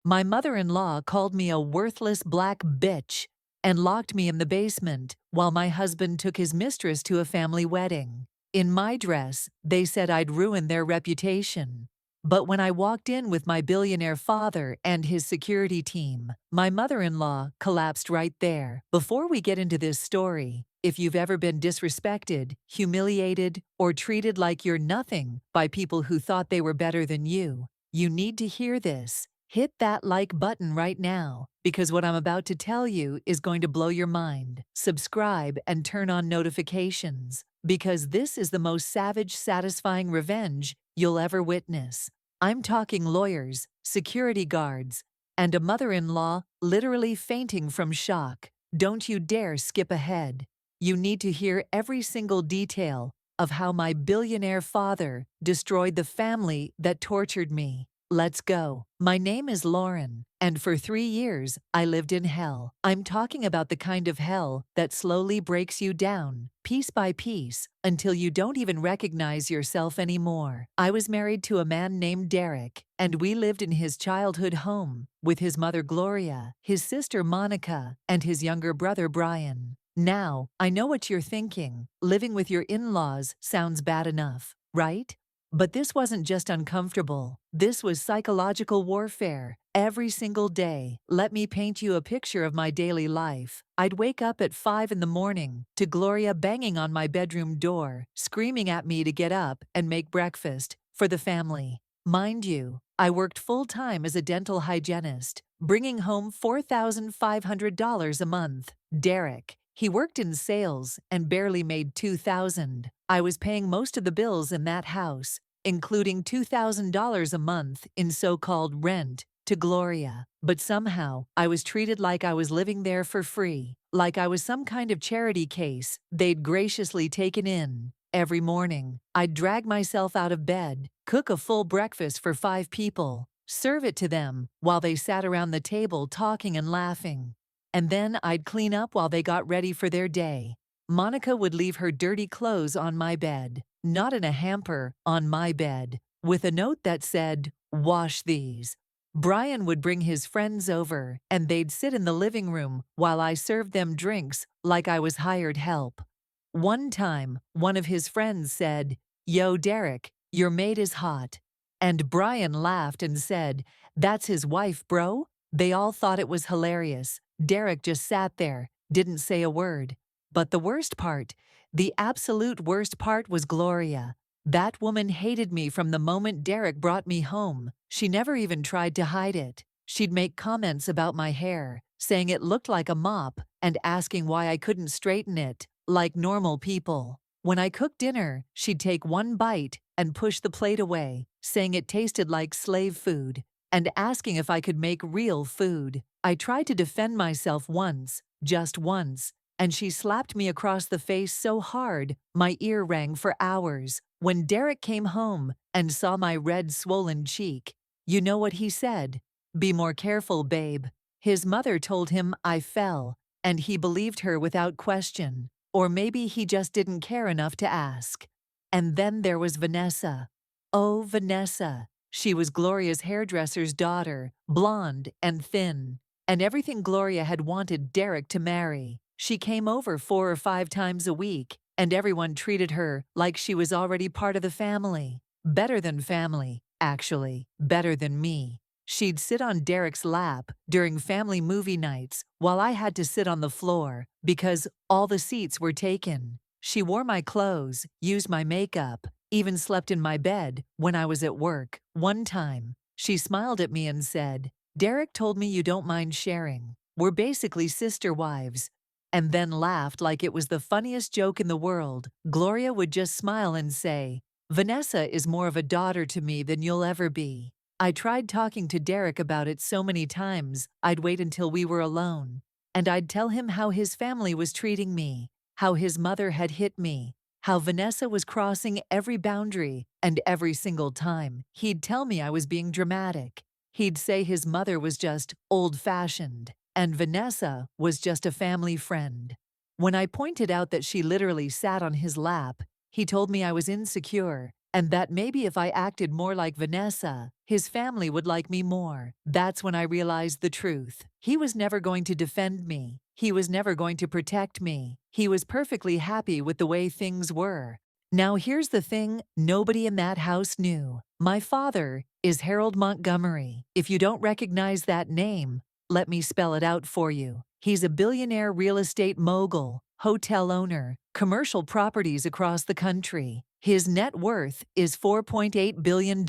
My mother-in-law called me a worthless black bitch and locked me in the basement while my husband took his mistress to a family wedding. In my dress, they said I'd ruin their reputation. But when I walked in with my billionaire father and his security team, my mother-in-law collapsed right there. Before we get into this story, if you've ever been disrespected, humiliated, or treated like you're nothing by people who thought they were better than you need to hear this. Hit that like button right now, because what I'm about to tell you is going to blow your mind. Subscribe and turn on notifications, because this is the most savage, satisfying revenge you'll ever witness. I'm talking lawyers, security guards, and a mother-in-law literally fainting from shock. Don't you dare skip ahead. You need to hear every single detail of how my billionaire father destroyed the family that tortured me. Let's go. My name is Lauren, and for 3 years, I lived in hell. I'm talking about the kind of hell that slowly breaks you down, piece by piece, until you don't even recognize yourself anymore. I was married to a man named Derek, and we lived in his childhood home with his mother Gloria, his sister Monica, and his younger brother Brian. Now, I know what you're thinking. Living with your in-laws sounds bad enough, right? But this wasn't just uncomfortable. This was psychological warfare. Every single day, let me paint you a picture of my daily life. I'd wake up at 5 in the morning to Gloria banging on my bedroom door, screaming at me to get up and make breakfast for the family. Mind you, I worked full-time as a dental hygienist, bringing home $4,500 a month. Derek, he worked in sales and barely made $2,000. I was paying most of the bills in that house, including $2,000 a month in so-called rent to Gloria. But somehow, I was treated like I was living there for free, like I was some kind of charity case they'd graciously taken in. Every morning, I'd drag myself out of bed, cook a full breakfast for 5 people, serve it to them while they sat around the table talking and laughing. And then I'd clean up while they got ready for their day. Monica would leave her dirty clothes on my bed, not in a hamper, on my bed, with a note that said, "Wash these." Brian would bring his friends over, and they'd sit in the living room while I served them drinks like I was hired help. One time, one of his friends said, "Yo, Derek, your maid is hot." And Brian laughed and said, "That's his wife, bro." They all thought it was hilarious. Derek just sat there, didn't say a word. But the worst part, the absolute worst part was Gloria. That woman hated me from the moment Derek brought me home. She never even tried to hide it. She'd make comments about my hair, saying it looked like a mop, and asking why I couldn't straighten it, like normal people. When I cooked dinner, she'd take one bite and push the plate away, saying it tasted like slave food, and asking if I could make real food. I tried to defend myself once, just once, and she slapped me across the face so hard my ear rang for hours. When Derek came home and saw my red, swollen cheek, you know what he said? "Be more careful, babe." His mother told him I fell, and he believed her without question. Or maybe he just didn't care enough to ask. And then there was Vanessa. Oh, Vanessa. She was Gloria's hairdresser's daughter, blonde and thin, and everything Gloria had wanted Derek to marry. She came over 4 or 5 times a week, and everyone treated her like she was already part of the family. Better than family, actually, better than me. She'd sit on Derek's lap during family movie nights while I had to sit on the floor because all the seats were taken. She wore my clothes, used my makeup, even slept in my bed when I was at work. One time, she smiled at me and said, "Derek told me you don't mind sharing. We're basically sister wives." And then laughed like it was the funniest joke in the world. Gloria would just smile and say, "Vanessa is more of a daughter to me than you'll ever be." I tried talking to Derek about it so many times, I'd wait until we were alone. And I'd tell him how his family was treating me, how his mother had hit me, how Vanessa was crossing every boundary, and every single time, he'd tell me I was being dramatic. He'd say his mother was just old-fashioned, and Vanessa was just a family friend. When I pointed out that she literally sat on his lap, he told me I was insecure and that maybe if I acted more like Vanessa, his family would like me more. That's when I realized the truth. He was never going to defend me. He was never going to protect me. He was perfectly happy with the way things were. Now here's the thing nobody in that house knew. My father is Harold Montgomery. If you don't recognize that name, let me spell it out for you. He's a billionaire real estate mogul, hotel owner, commercial properties across the country. His net worth is $4.8 billion.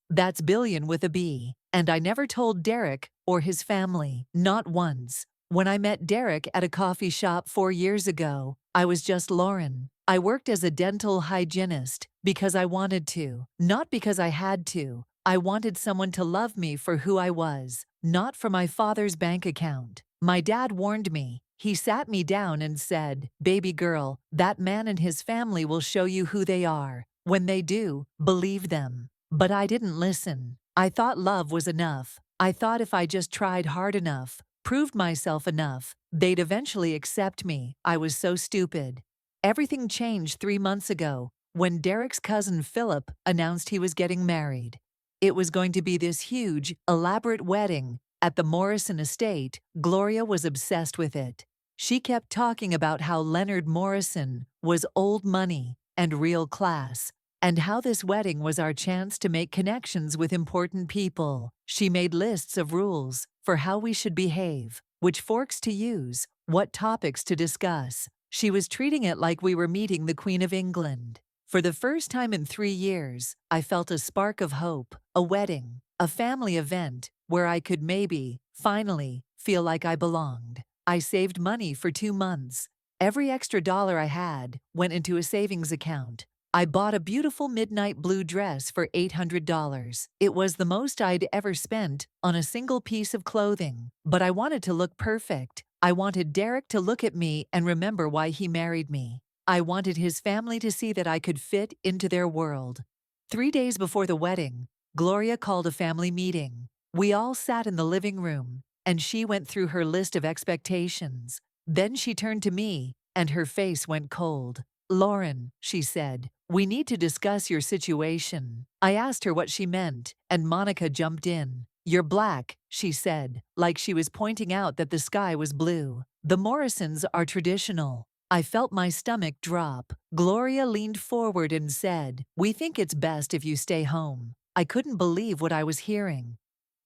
That's billion with a B. And I never told Derek or his family, not once. When I met Derek at a coffee shop 4 years ago, I was just Lauren. I worked as a dental hygienist because I wanted to, not because I had to. I wanted someone to love me for who I was, not for my father's bank account. My dad warned me. He sat me down and said, "Baby girl, that man and his family will show you who they are. When they do, believe them." But I didn't listen. I thought love was enough. I thought if I just tried hard enough, proved myself enough, they'd eventually accept me. I was so stupid. Everything changed 3 months ago when Derek's cousin Philip announced he was getting married. It was going to be this huge, elaborate wedding at the Morrison estate. Gloria was obsessed with it. She kept talking about how Leonard Morrison was old money and real class, and how this wedding was our chance to make connections with important people. She made lists of rules for how we should behave, which forks to use, what topics to discuss. She was treating it like we were meeting the Queen of England. For the first time in 3 years, I felt a spark of hope, a wedding, a family event where I could maybe, finally, feel like I belonged. I saved money for 2 months. Every extra dollar I had went into a savings account. I bought a beautiful midnight blue dress for $800. It was the most I'd ever spent on a single piece of clothing, but I wanted to look perfect. I wanted Derek to look at me and remember why he married me. I wanted his family to see that I could fit into their world. 3 days before the wedding, Gloria called a family meeting. We all sat in the living room, and she went through her list of expectations. Then she turned to me, and her face went cold. "Lauren," she said, "we need to discuss your situation." I asked her what she meant, and Monica jumped in. "You're black," she said, like she was pointing out that the sky was blue. "The Morrisons are traditional." I felt my stomach drop. Gloria leaned forward and said, "We think it's best if you stay home." I couldn't believe what I was hearing.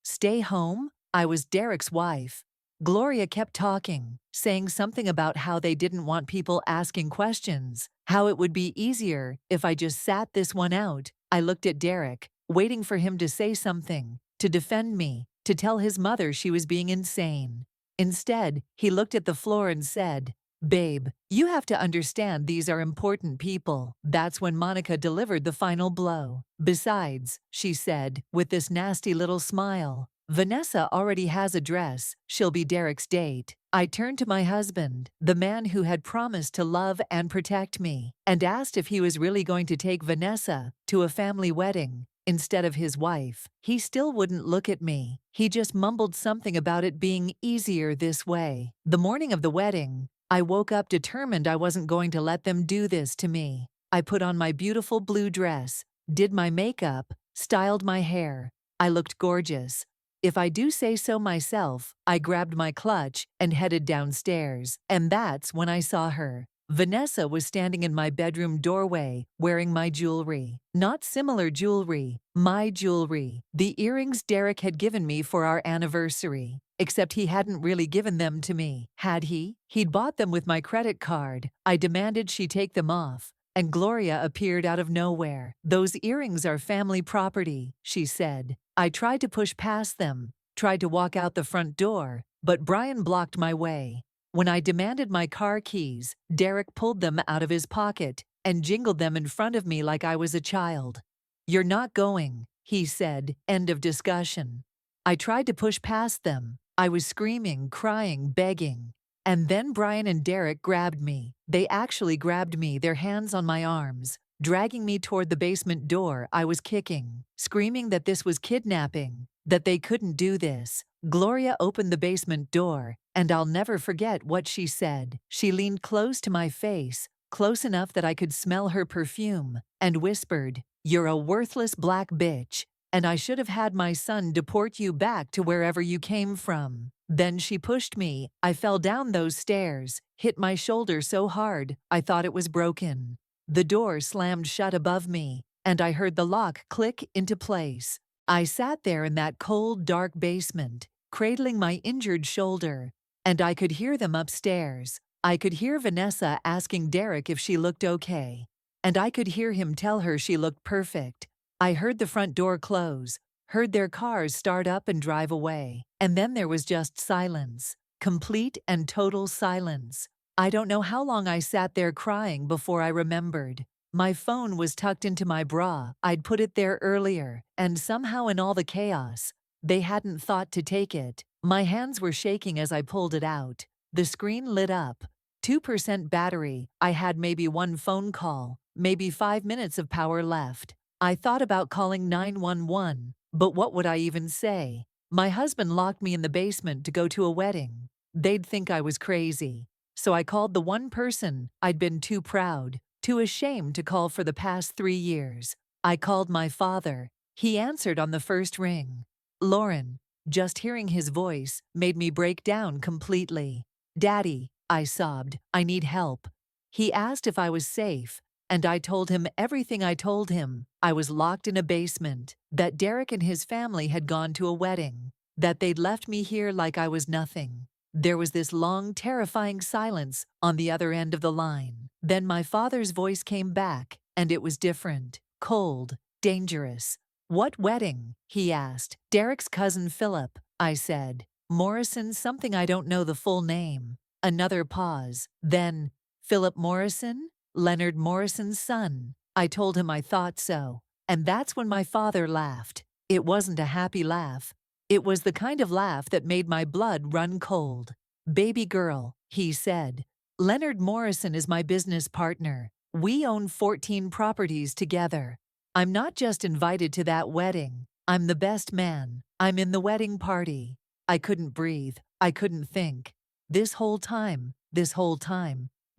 Stay home? I was Derek's wife. Gloria kept talking, saying something about how they didn't want people asking questions, how it would be easier if I just sat this one out. I looked at Derek, waiting for him to say something, to defend me, to tell his mother she was being insane. Instead, he looked at the floor and said, "Babe, you have to understand these are important people." That's when Monica delivered the final blow. "Besides," she said, with this nasty little smile, "Vanessa already has a dress. She'll be Derek's date." I turned to my husband, the man who had promised to love and protect me, and asked if he was really going to take Vanessa to a family wedding instead of his wife. He still wouldn't look at me. He just mumbled something about it being easier this way. The morning of the wedding, I woke up determined I wasn't going to let them do this to me. I put on my beautiful blue dress, did my makeup, styled my hair. I looked gorgeous. If I do say so myself, I grabbed my clutch and headed downstairs. And that's when I saw her. Vanessa was standing in my bedroom doorway, wearing my jewelry. Not similar jewelry, my jewelry. The earrings Derek had given me for our anniversary. Except he hadn't really given them to me, had he? He'd bought them with my credit card. I demanded she take them off, and Gloria appeared out of nowhere. "Those earrings are family property," she said. I tried to push past them, tried to walk out the front door, but Brian blocked my way. When I demanded my car keys, Derek pulled them out of his pocket and jingled them in front of me like I was a child. "You're not going," he said. End of discussion. I tried to push past them. I was screaming, crying, begging. And then Brian and Derek grabbed me. They actually grabbed me, their hands on my arms, dragging me toward the basement door. I was kicking, screaming that this was kidnapping, that they couldn't do this. Gloria opened the basement door, and I'll never forget what she said. She leaned close to my face, close enough that I could smell her perfume, and whispered, "You're a worthless black bitch, and I should have had my son deport you back to wherever you came from." Then she pushed me. I fell down those stairs, hit my shoulder so hard I thought it was broken. The door slammed shut above me, and I heard the lock click into place. I sat there in that cold, dark basement, cradling my injured shoulder, and I could hear them upstairs. I could hear Vanessa asking Derek if she looked okay, and I could hear him tell her she looked perfect. I heard the front door close, heard their cars start up and drive away, and then there was just silence, complete and total silence. I don't know how long I sat there crying before I remembered. My phone was tucked into my bra. I'd put it there earlier, and somehow in all the chaos, they hadn't thought to take it. My hands were shaking as I pulled it out. The screen lit up. 2% battery. I had maybe one phone call, maybe 5 minutes of power left. I thought about calling 911, but what would I even say? My husband locked me in the basement to go to a wedding. They'd think I was crazy. So I called the one person I'd been too proud, too ashamed to call for the past 3 years. I called my father. He answered on the first ring. "Lauren." Just hearing his voice made me break down completely. "Daddy," I sobbed, "I need help." He asked if I was safe, and I told him everything I told him. I was locked in a basement, that Derek and his family had gone to a wedding, that they'd left me here like I was nothing. There was this long, terrifying silence on the other end of the line. Then my father's voice came back, and it was different, cold, dangerous. "What wedding?" he asked. "Derek's cousin Philip," I said. "Morrison something, I don't know the full name." Another pause. Then, "Philip Morrison? Leonard Morrison's son." I told him I thought so. And that's when my father laughed. It wasn't a happy laugh. It was the kind of laugh that made my blood run cold. "Baby girl," he said. "Leonard Morrison is my business partner. We own 14 properties together. I'm not just invited to that wedding. I'm the best man. I'm in the wedding party." I couldn't breathe. I couldn't think. This whole time,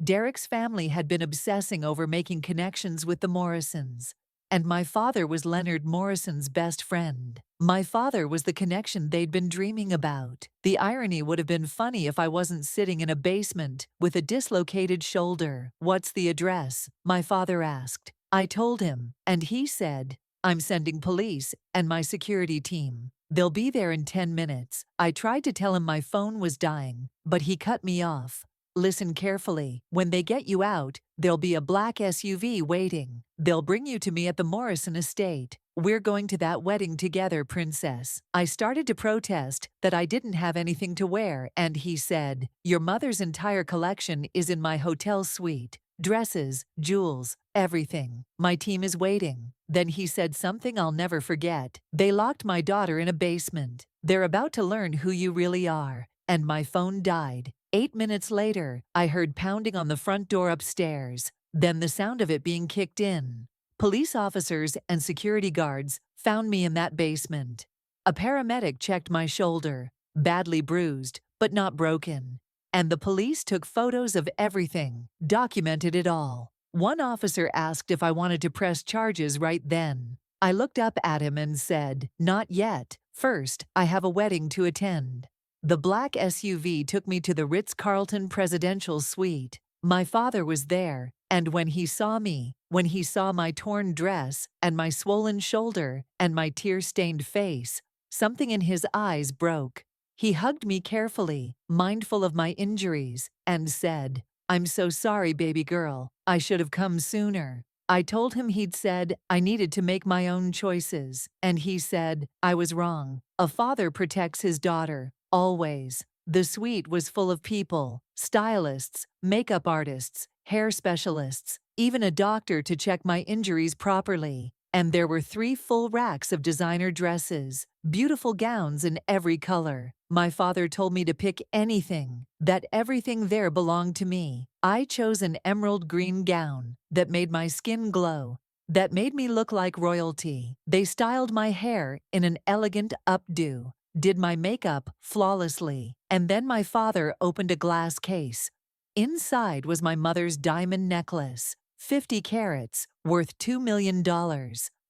Derek's family had been obsessing over making connections with the Morrisons. And my father was Leonard Morrison's best friend. My father was the connection they'd been dreaming about. The irony would have been funny if I wasn't sitting in a basement with a dislocated shoulder. "What's the address?" my father asked. I told him, and he said, "I'm sending police and my security team. They'll be there in 10 minutes. I tried to tell him my phone was dying, but he cut me off. "Listen carefully. When they get you out, there'll be a black SUV waiting. They'll bring you to me at the Morrison estate. We're going to that wedding together, princess." I started to protest that I didn't have anything to wear, and he said, "Your mother's entire collection is in my hotel suite. Dresses, jewels, everything. My team is waiting." Then he said something I'll never forget. "They locked my daughter in a basement. They're about to learn who you really are." And my phone died. 8 minutes later, I heard pounding on the front door upstairs, then the sound of it being kicked in. Police officers and security guards found me in that basement. A paramedic checked my shoulder, badly bruised, but not broken. And the police took photos of everything, documented it all. One officer asked if I wanted to press charges right then. I looked up at him and said, "Not yet. First, I have a wedding to attend." The black SUV took me to the Ritz-Carlton presidential suite. My father was there, and when he saw me, when he saw my torn dress and my swollen shoulder and my tear-stained face, something in his eyes broke. He hugged me carefully, mindful of my injuries, and said, "I'm so sorry, baby girl. I should have come sooner." I told him he'd said I needed to make my own choices, and he said I was wrong. A father protects his daughter, always. The suite was full of people, stylists, makeup artists, hair specialists, even a doctor to check my injuries properly. And there were 3 full racks of designer dresses, beautiful gowns in every color. My father told me to pick anything, that everything there belonged to me. I chose an emerald green gown that made my skin glow, that made me look like royalty. They styled my hair in an elegant updo, did my makeup flawlessly, and then my father opened a glass case. Inside was my mother's diamond necklace, 50 carats, worth $2 million.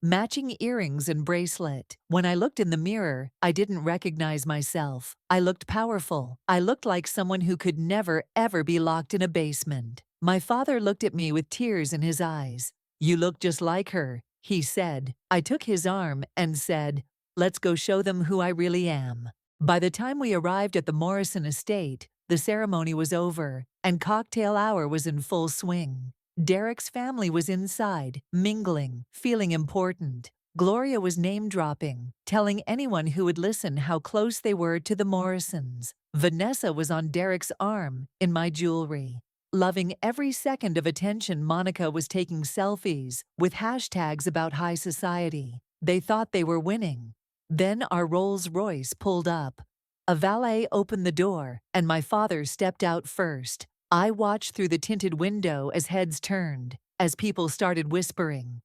matching earrings and bracelet. When I looked in the mirror, I didn't recognize myself. I looked powerful. I looked like someone who could never, ever be locked in a basement. My father looked at me with tears in his eyes. "You look just like her," he said. I took his arm and said, "Let's go show them who I really am." By the time we arrived at the Morrison estate, the ceremony was over, and cocktail hour was in full swing. Derek's family was inside, mingling, feeling important. Gloria was name-dropping, telling anyone who would listen how close they were to the Morrisons. Vanessa was on Derek's arm, in my jewelry. Loving every second of attention, Monica was taking selfies, with hashtags about high society. They thought they were winning. Then our Rolls-Royce pulled up. A valet opened the door, and my father stepped out first. I watched through the tinted window as heads turned, as people started whispering.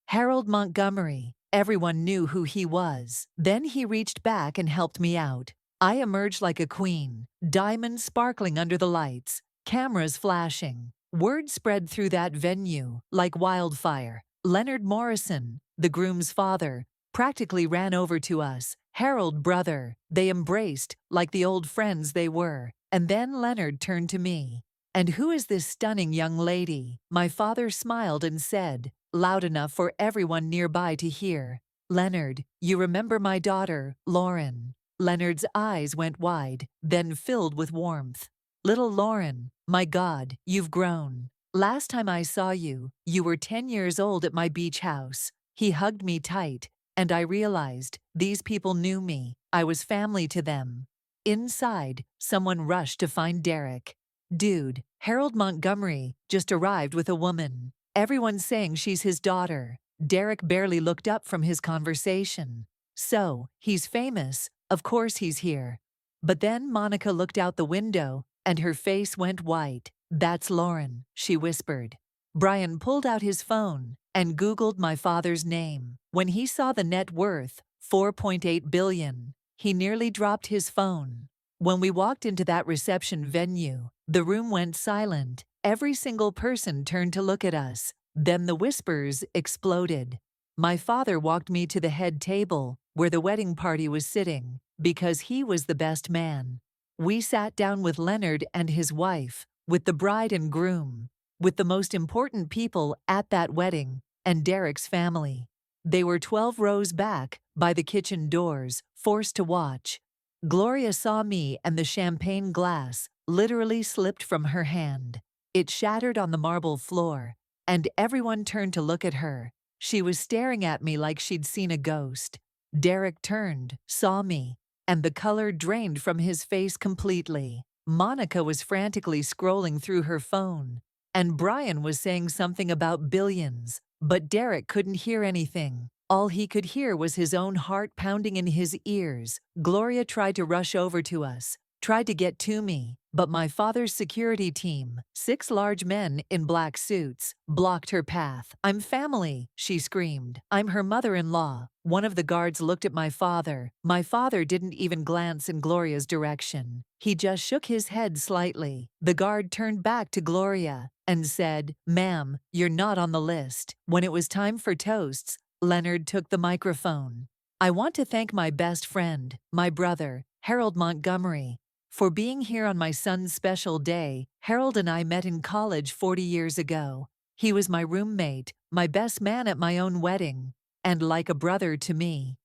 "Harold Montgomery." Everyone knew who he was. Then he reached back and helped me out. I emerged like a queen, diamonds sparkling under the lights, cameras flashing. Word spread through that venue like wildfire. Leonard Morrison, the groom's father, practically ran over to us. "Harold, brother." They embraced like the old friends they were. And then Leonard turned to me. "And who is this stunning young lady?" My father smiled and said, loud enough for everyone nearby to hear, "Leonard, you remember my daughter, Lauren?" Leonard's eyes went wide, then filled with warmth. "Little Lauren, my God, you've grown. Last time I saw you, you were 10 years old at my beach house." He hugged me tight, and I realized these people knew me. I was family to them. Inside, someone rushed to find Derek. "Dude, Harold Montgomery just arrived with a woman. Everyone's saying she's his daughter." Derek barely looked up from his conversation. "So, he's famous. Of course he's here." But then Monica looked out the window, and her face went white. "That's Lauren," she whispered. Brian pulled out his phone and Googled my father's name. When he saw the net worth, $4.8 billion, he nearly dropped his phone. When we walked into that reception venue, the room went silent. Every single person turned to look at us. Then the whispers exploded. My father walked me to the head table, where the wedding party was sitting, because he was the best man. We sat down with Leonard and his wife, with the bride and groom, with the most important people at that wedding, and Derek's family. They were 12 rows back, by the kitchen doors, forced to watch. Gloria saw me, and the champagne glass literally slipped from her hand. It shattered on the marble floor, and everyone turned to look at her. She was staring at me like she'd seen a ghost. Derek turned, saw me, and the color drained from his face completely. Monica was frantically scrolling through her phone, and Brian was saying something about billions, but Derek couldn't hear anything. All he could hear was his own heart pounding in his ears. Gloria tried to rush over to us, tried to get to me, but my father's security team, 6 large men in black suits, blocked her path. "I'm family," she screamed. "I'm her mother-in-law." One of the guards looked at my father. My father didn't even glance in Gloria's direction. He just shook his head slightly. The guard turned back to Gloria and said, "Ma'am, you're not on the list." When it was time for toasts, Leonard took the microphone. "I want to thank my best friend, my brother, Harold Montgomery, for being here on my son's special day. Harold and I met in college 40 years ago. He was my roommate, my best man at my own wedding, and like a brother to me."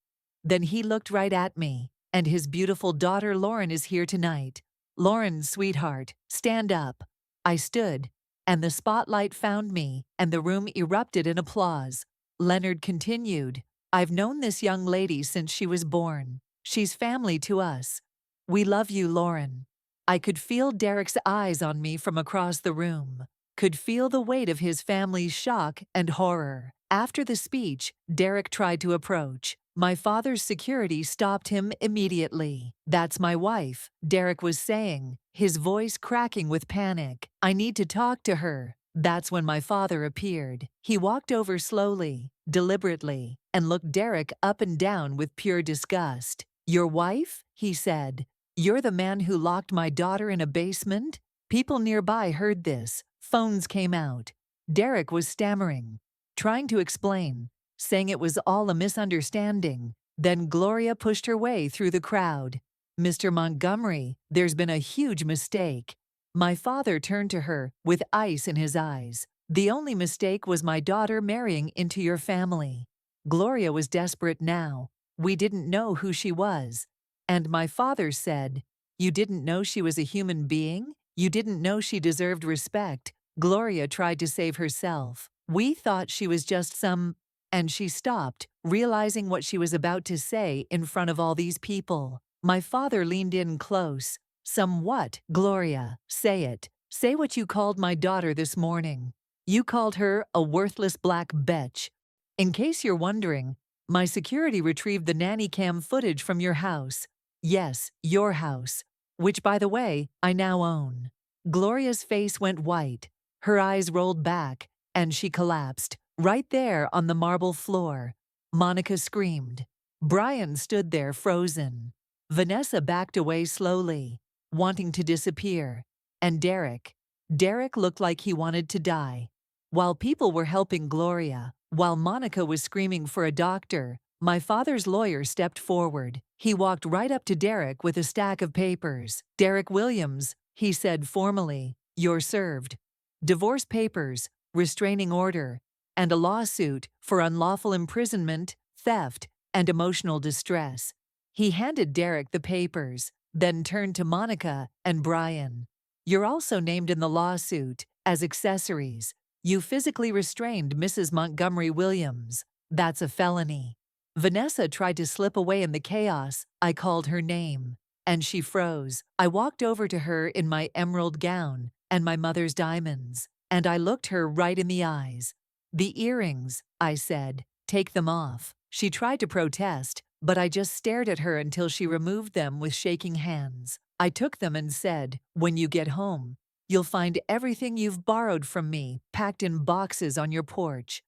Then he looked right at me. "And his beautiful daughter Lauren is here tonight. Lauren, sweetheart, stand up." I stood, and the spotlight found me, and the room erupted in applause. Leonard continued, "I've known this young lady since she was born. She's family to us. We love you, Lauren." I could feel Derek's eyes on me from across the room, could feel the weight of his family's shock and horror. After the speech, Derek tried to approach. My father's security stopped him immediately. "That's my wife," Derek was saying, his voice cracking with panic. "I need to talk to her." That's when my father appeared. He walked over slowly, deliberately, and looked Derek up and down with pure disgust. "Your wife?" he said. "You're the man who locked my daughter in a basement?" People nearby heard this. Phones came out. Derek was stammering, trying to explain. saying it was all a misunderstanding. Then Gloria pushed her way through the crowd. "Mr. Montgomery, there's been a huge mistake." My father turned to her with ice in his eyes. "The only mistake was my daughter marrying into your family." Gloria was desperate now. "We didn't know who she was." And my father said, "You didn't know she was a human being? You didn't know she deserved respect?" Gloria tried to save herself. "We thought she was just some—" And she stopped, realizing what she was about to say in front of all these people. My father leaned in close. "Some what, Gloria? Say it. Say what you called my daughter this morning." "You called her a worthless black bitch." "In case you're wondering, my security retrieved the nanny cam footage from your house." "Yes, your house. Which, by the way, I now own." Gloria's face went white. Her eyes rolled back, and she collapsed, right there on the marble floor. Monica screamed. Brian stood there frozen. Vanessa backed away slowly, wanting to disappear. And Derek looked like he wanted to die. While people were helping Gloria, while Monica was screaming for a doctor, my father's lawyer stepped forward. He walked right up to Derek with a stack of papers. "Derek Williams," he said formally, "you're served. Divorce papers, restraining order, and a lawsuit for unlawful imprisonment, theft, and emotional distress." He handed Derek the papers, then turned to Monica and Brian. "You're also named in the lawsuit as accessories. You physically restrained Mrs. Montgomery Williams. That's a felony." Vanessa tried to slip away in the chaos. I called her name, and she froze. I walked over to her in my emerald gown and my mother's diamonds, and I looked her right in the eyes. "The earrings," I said. "Take them off." She tried to protest, but I just stared at her until she removed them with shaking hands. I took them and said, "When you get home, you'll find everything you've borrowed from me packed in boxes on your porch."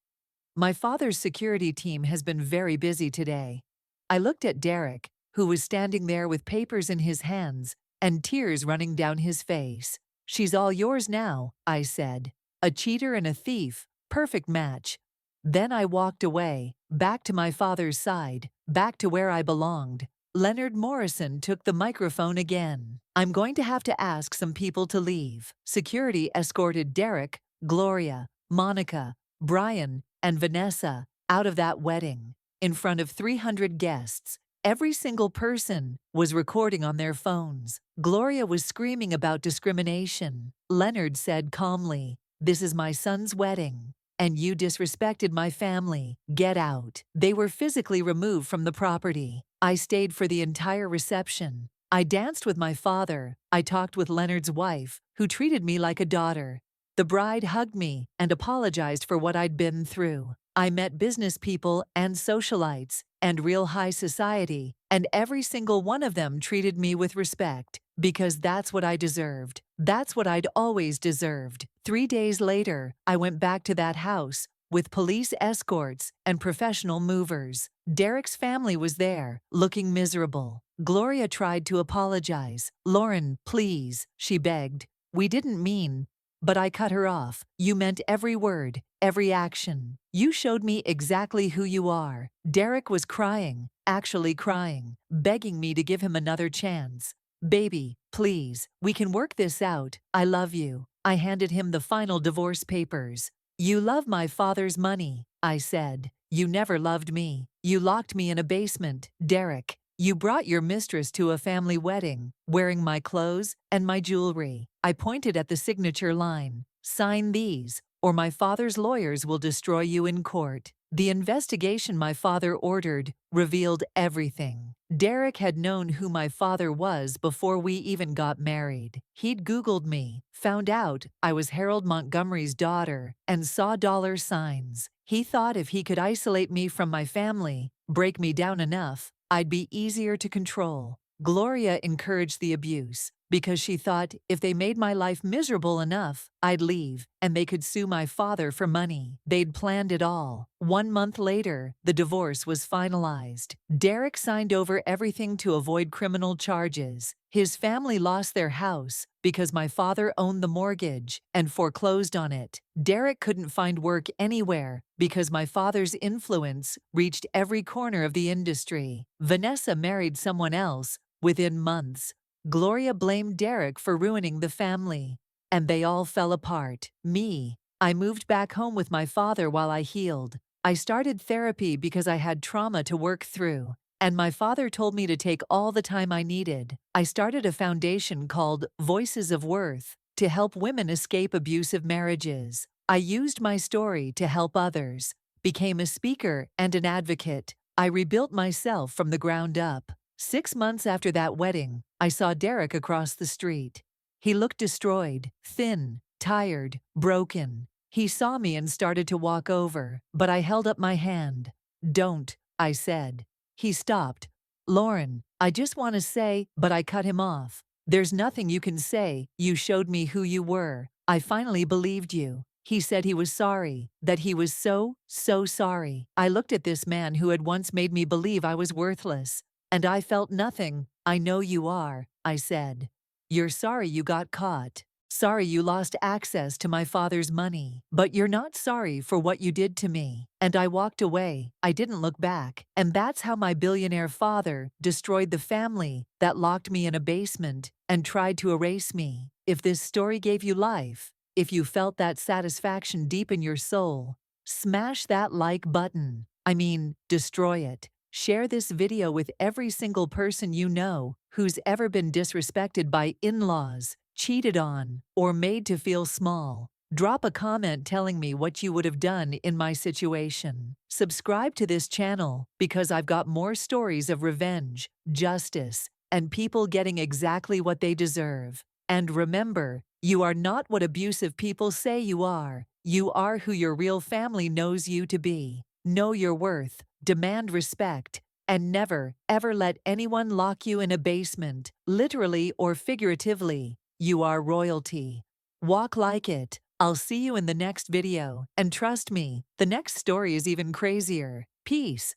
My father's security team has been very busy today. I looked at Derek, who was standing there with papers in his hands and tears running down his face. "She's all yours now," I said. "A cheater and a thief, perfect match." Then I walked away, back to my father's side, back to where I belonged. Leonard Morrison took the microphone again. "I'm going to have to ask some people to leave." Security escorted Derek, Gloria, Monica, Brian, and Vanessa out of that wedding. In front of 300 guests, every single person was recording on their phones. Gloria was screaming about discrimination. Leonard said calmly, "This is my son's wedding, and you disrespected my family. Get out." They were physically removed from the property. I stayed for the entire reception. I danced with my father. I talked with Leonard's wife, who treated me like a daughter. The bride hugged me and apologized for what I'd been through. I met business people and socialites and real high society, and every single one of them treated me with respect, because that's what I deserved. That's what I'd always deserved. 3 days later, I went back to that house with police escorts and professional movers. Derek's family was there, looking miserable. Gloria tried to apologize. "Lauren, please," she begged. "We didn't mean—" But I cut her off. "You meant every word, every action. You showed me exactly who you are." Derek was crying, actually crying, begging me to give him another chance. "Baby, please, we can work this out. I love you." I handed him the final divorce papers. "You love my father's money," I said. "You never loved me. You locked me in a basement, Derek. You brought your mistress to a family wedding, wearing my clothes and my jewelry." I pointed at the signature line. "Sign these, or my father's lawyers will destroy you in court." The investigation my father ordered revealed everything. Derek had known who my father was before we even got married. He'd Googled me, found out I was Harold Montgomery's daughter, and saw dollar signs. He thought if he could isolate me from my family, break me down enough, I'd be easier to control. Gloria encouraged the abuse. because she thought if they made my life miserable enough, I'd leave, and they could sue my father for money. They'd planned it all. 1 month later, the divorce was finalized. Derek signed over everything to avoid criminal charges. His family lost their house because my father owned the mortgage and foreclosed on it. Derek couldn't find work anywhere because my father's influence reached every corner of the industry. Vanessa married someone else within months. Gloria blamed Derek for ruining the family, and they all fell apart. Me, I moved back home with my father while I healed. I started therapy because I had trauma to work through, and my father told me to take all the time I needed. I started a foundation called Voices of Worth to help women escape abusive marriages. I used my story to help others, became a speaker and an advocate. I rebuilt myself from the ground up. 6 months after that wedding, I saw Derek across the street. He looked destroyed, thin, tired, broken. He saw me and started to walk over, but I held up my hand. "Don't," I said. He stopped. "Lauren, I just want to say," but I cut him off. "There's nothing you can say. You showed me who you were. I finally believed you." He said he was sorry, that he was so sorry. I looked at this man who had once made me believe I was worthless, and I felt nothing. "I know you are," I said. "You're sorry you got caught. Sorry you lost access to my father's money. But you're not sorry for what you did to me." And I walked away. I didn't look back. And that's how my billionaire father destroyed the family that locked me in a basement and tried to erase me. If this story gave you life, if you felt that satisfaction deep in your soul, smash that like button. I mean, destroy it. Share this video with every single person you know who's ever been disrespected by in-laws, cheated on, or made to feel small. Drop a comment telling me what you would have done in my situation. Subscribe to this channel because I've got more stories of revenge, justice, and people getting exactly what they deserve. And remember, you are not what abusive people say you are. You are who your real family knows you to be. Know your worth, demand respect, and never, ever let anyone lock you in a basement, literally or figuratively. You are royalty. Walk like it. I'll see you in the next video, and trust me, the next story is even crazier. Peace.